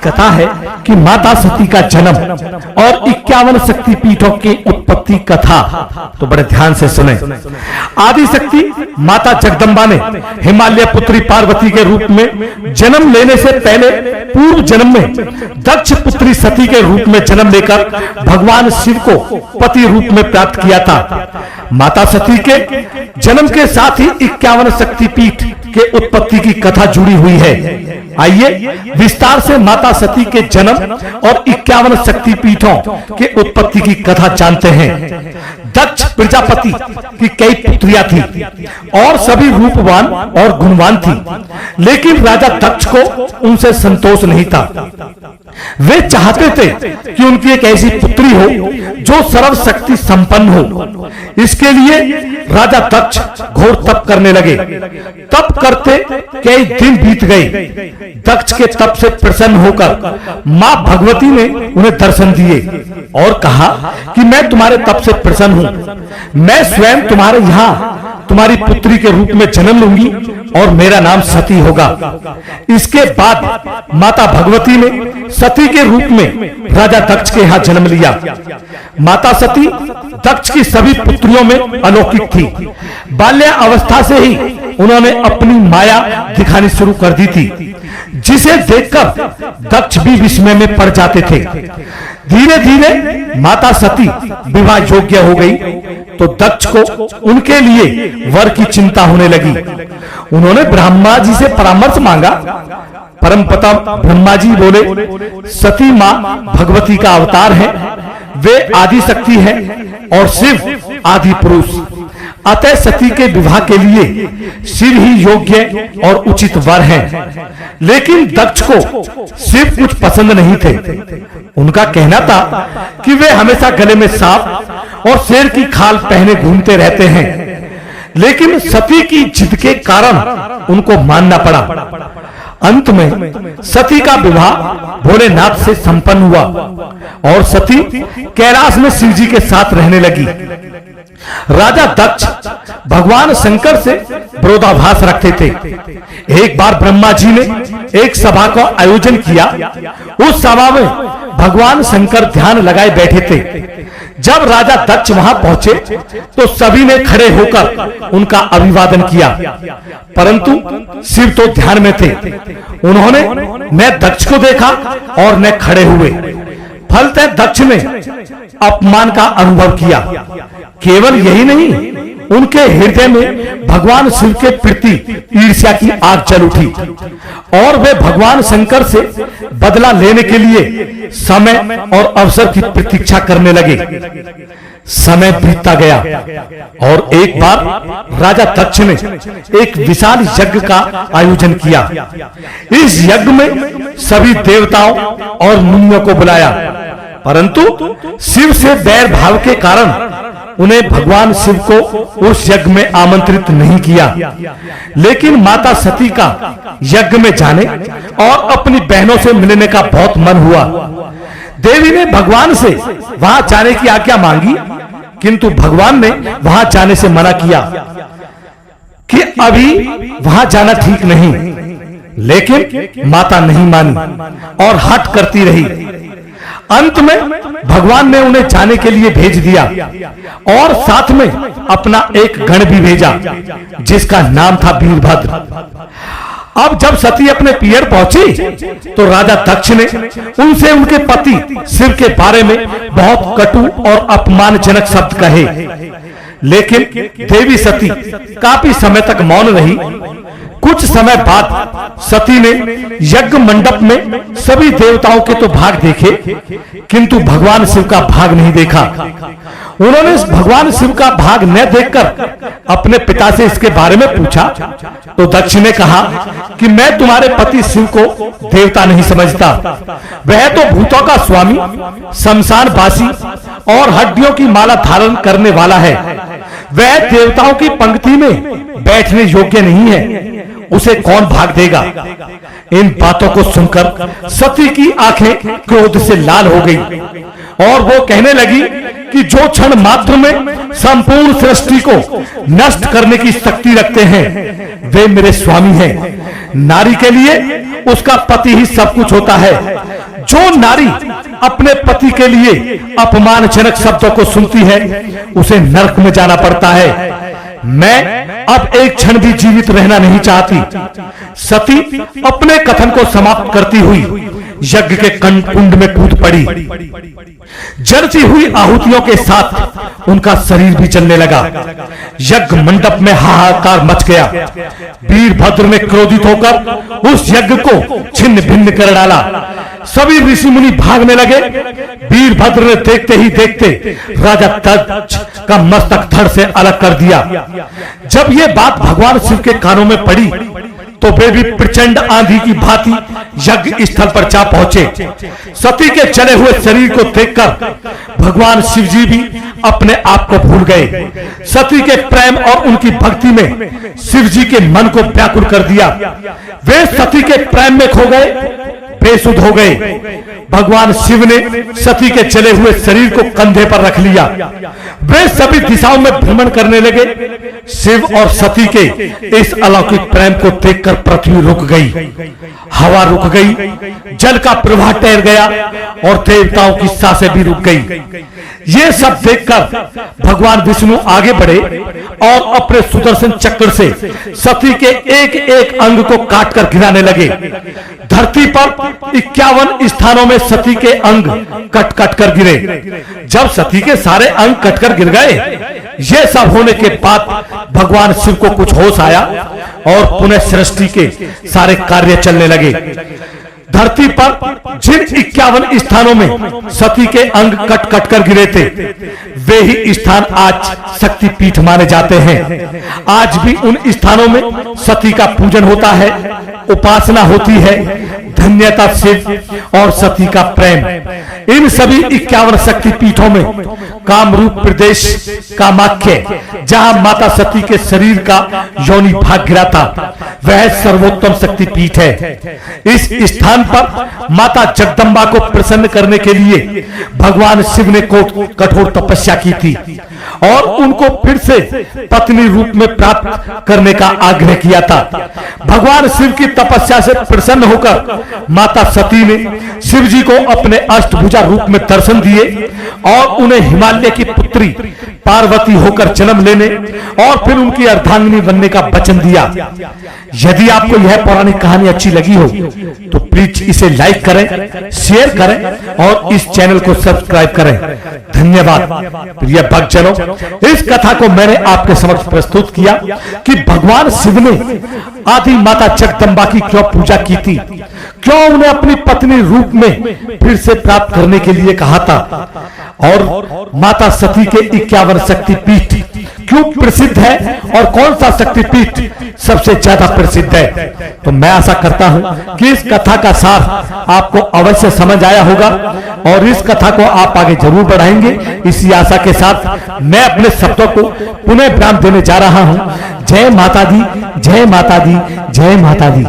कथा है कि माता सती का जन्म और 51 शक्तिपीठों की उत्पत्ति कथा। तो बड़े ध्यान से सुने। आदि शक्ति माता जगदम्बा ने हिमालय पुत्री पार्वती के रूप में जन्म लेने से पहले पूर्व जन्म में दक्ष पुत्री सती के रूप में जन्म लेकर भगवान शिव को पति रूप में प्राप्त किया था। माता सती के जन्म के साथ ही 51 शक्तिपीठ के उत्पत्ति की कथा जुड़ी हुई है। आइए विस्तार से माता सती के जन्म और 51 शक्तिपीठों के उत्पत्ति की कथा जानते हैं। दक्ष प्रजापति की कई पुत्रियां थी और सभी रूपवान और गुणवान थी, लेकिन राजा दक्ष को उनसे संतोष नहीं था। वे चाहते थे कि उनकी एक ऐसी पुत्री हो जो सर्वशक्ति संपन्न हो। इसके लिए राजा दक्ष घोर तप करने लगे। तप करते कई दिन बीत गए। दक्ष के तप से प्रसन्न होकर मां भगवती ने उन्हें दर्शन दिए और कहा कि मैं तुम्हारे तप से प्रसन्न हूं। मैं स्वयं तुम्हारे यहाँ तुम्हारी पुत्री के रूप में जन्म लूंगी और मेरा नाम सती होगा। इसके बाद माता भगवती ने सती के रूप में राजा दक्ष के यहाँ जन्म लिया। माता सती दक्ष की सभी पुत्रियों में अलौकिक थी। बाल्यावस्था से ही उन्होंने अपनी माया दिखानी शुरू कर दी थी, जिसे देखकर दक्ष भी विस्मय में पड़ जाते थे। धीरे धीरे माता सती विवाह योग्य हो गई तो दक्ष को उनके लिए वर की चिंता होने लगी। उन्होंने ब्रह्मा जी से परामर्श मांगा। परमपिता ब्रह्मा जी बोले, सती मां भगवती का अवतार है, वे आदि शक्ति है और शिव आदि पुरुष। अतः सती के विवाह के लिए शिव ही योग्य और उचित वर है। लेकिन दक्ष को शिव कुछ पसंद नहीं थे। उनका कहना था कि वे हमेशा गले में सांप और शेर की खाल पहने घूमते रहते हैं। लेकिन सती की जिद के कारण उनको मानना पड़ा। अंत में सती का विवाह भोलेनाथ से संपन्न हुआ और सती कैलाश में शिव जी के साथ रहने लगी। राजा दक्ष भगवान शंकर से विरोधाभास रखते थे। एक बार ब्रह्मा जी ने एक सभा का आयोजन किया। उस सभा में भगवान शंकर ध्यान लगाए बैठे थे। जब राजा दक्ष वहां पहुंचे तो सभी ने खड़े होकर उनका अभिवादन किया, परंतु शिव तो ध्यान में थे। उन्होंने न दक्ष को देखा और न खड़े हुए। फलतः दक्ष ने अपमान का अनुभव किया। केवल यही नहीं, उनके हृदय में भगवान शिव के प्रति ईर्ष्या की आग जल उठी और वे भगवान शंकर से बदला लेने के लिए समय और अवसर की प्रतीक्षा करने लगे। समय बीतता गया और एक बार राजा दक्ष ने एक विशाल यज्ञ का आयोजन किया। इस यज्ञ में सभी देवताओं और मुनियों को बुलाया, परंतु शिव से बैर भाव के कारण उन्हें भगवान शिव को उस यज्ञ में आमंत्रित नहीं किया। लेकिन माता सती का यज्ञ में जाने और अपनी बहनों से मिलने का बहुत मन हुआ। देवी ने भगवान से वहां जाने की आज्ञा मांगी, किंतु भगवान ने वहां जाने से मना किया कि अभी वहां जाना ठीक नहीं। लेकिन माता नहीं मानी और हट करती रही। अंत में भगवान ने उन्हें जाने के लिए भेज दिया और साथ में अपना एक गण भी भेजा, जिसका नाम था वीरभद्र। अब जब सती अपने पियर पहुंची तो राजा दक्ष ने उनसे उनके पति शिव के बारे में बहुत कटु और अपमानजनक शब्द कहे। लेकिन देवी सती काफी समय तक मौन रही। कुछ समय बाद सती ने यज्ञ मंडप में सभी देवताओं के तो भाग देखे, किंतु भगवान शिव का भाग नहीं देखा। उन्होंने भगवान शिव का भाग न देखकर अपने पिता से इसके बारे में पूछा तो दक्ष ने कहा कि मैं तुम्हारे पति शिव को देवता नहीं समझता। वह तो भूतों का स्वामी, शमशानवासी और हड्डियों की माला धारण करने वाला है। वह देवताओं की पंक्ति में बैठने योग्य नहीं है, उसे कौन भाग देगा। इन बातों को सुनकर सती की आंखें क्रोध से लाल हो गई और वो कहने लगी कि जो क्षण मात्र में संपूर्ण सृष्टि को नष्ट करने की शक्ति रखते हैं वे मेरे स्वामी हैं। नारी के लिए उसका पति ही सब कुछ होता है। जो नारी अपने पति के लिए अपमानजनक शब्दों को सुनती है उसे नरक में जाना पड़ता है। मैं अब एक क्षण भी जीवित रहना नहीं चाहती। सती अपने कथन को समाप्त करती हुई यज्ञ के कुंड में कूद पड़ी। जलती हुई आहुतियों के साथ उनका शरीर भी जलने लगा। यज्ञ मंडप में हाहाकार मच गया। वीरभद्र ने क्रोधित होकर उस यज्ञ को छिन्न भिन्न कर डाला। सभी ऋषि मुनि भागने लगे। वीरभद्र ने देखते ही देखते राजा दक्ष का मस्तक धड़ से अलग कर दिया। जब ये बात भगवान शिव के कानों में पड़ी तो वे भी प्रचंड आंधी की भांति यज्ञ स्थल पर जा पहुंचे। सती के चले हुए शरीर को देखकर भगवान शिव जी भी अपने आप को भूल गए। सती के प्रेम और उनकी भक्ति में शिव जी के मन को व्याकुल कर दिया। वे सती के प्रेम में खो गए, बेसुध हो गए। भगवान शिव ने सती के चले हुए शरीर को कंधे पर रख लिया। वे सभी दिशाओं में भ्रमण करने लगे। शिव और सती के इस अलौकिक प्रेम को देखकर पृथ्वी रुक गई, हवा रुक गई, जल का प्रवाह ठहर गया और देवताओं की सांसें भी रुक गई। ये सब देखकर भगवान विष्णु आगे बढ़े और अपने सुदर्शन चक्र से सती के एक एक अंग को काटकर गिराने लगे। धरती पर 51 स्थानों में सती के अंग कट कट कर गिरे। जब सती के सारे अंग कटकर गिर गए, ये सब होने के बाद भगवान शिव को कुछ होश आया और पुनः सृष्टि के सारे कार्य चलने लगे। धरती पर जिन 51 स्थानों में सती के अंग कट कट कर गिरे थे, वे ही स्थान आज शक्तिपीठ माने जाते हैं। आज भी उन स्थानों में सती का पूजन होता है, उपासना होती है। धन्यता शिव और सती का प्रेम। इन सभी 51 शक्तिपीठों में कामरूप प्रदेश कामाख्या, जहां माता सती के शरीर का योनि भाग गिरा था, वह सर्वोत्तम शक्तिपीठ है। इस स्थान पर माता जगदम्बा को प्रसन्न करने के लिए भगवान शिव ने कठोर तपस्या की थी और उनको फिर से पत्नी रूप में प्राप्त करने का आग्रह किया था। भगवान शिव की तपस्या से प्रसन्न होकर माता सती ने शिव जी को अपने अष्टभुजा रूप में दर्शन दिए और उन्हें हिमालय की पुत्री पार्वती होकर जन्म लेने और फिर उनकी अर्धांगिनी बनने का वचन दिया। यदि आपको यह पौराणिक कहानी अच्छी लगी हो तो प्लीज इसे लाइक करें, शेयर करें और इस चैनल को सब्सक्राइब करें। धन्यवाद। प्रिय भक्तजनों, इस कथा को मैंने आपके समक्ष प्रस्तुत किया कि भगवान शिव ने आदि माता जगदम्बा की क्यों पूजा की थी, क्यों उन्हें अपनी पत्नी रूप में फिर से प्राप्त करने के लिए कहा था और माता सती के 51 शक्तिपीठ क्यों प्रसिद्ध है और कौन सा शक्तिपीठ सबसे ज्यादा प्रसिद्ध है। तो मैं आशा करता हूं कि इस कथा का सार आपको अवश्य समझ आया होगा और इस कथा को आप आगे जरूर बढ़ाएंगे। इसी आशा के साथ मैं अपने शब्दों को पुनः विराम देने जा रहा हूं। जय माता दी, जय माता दी, जय माता दी।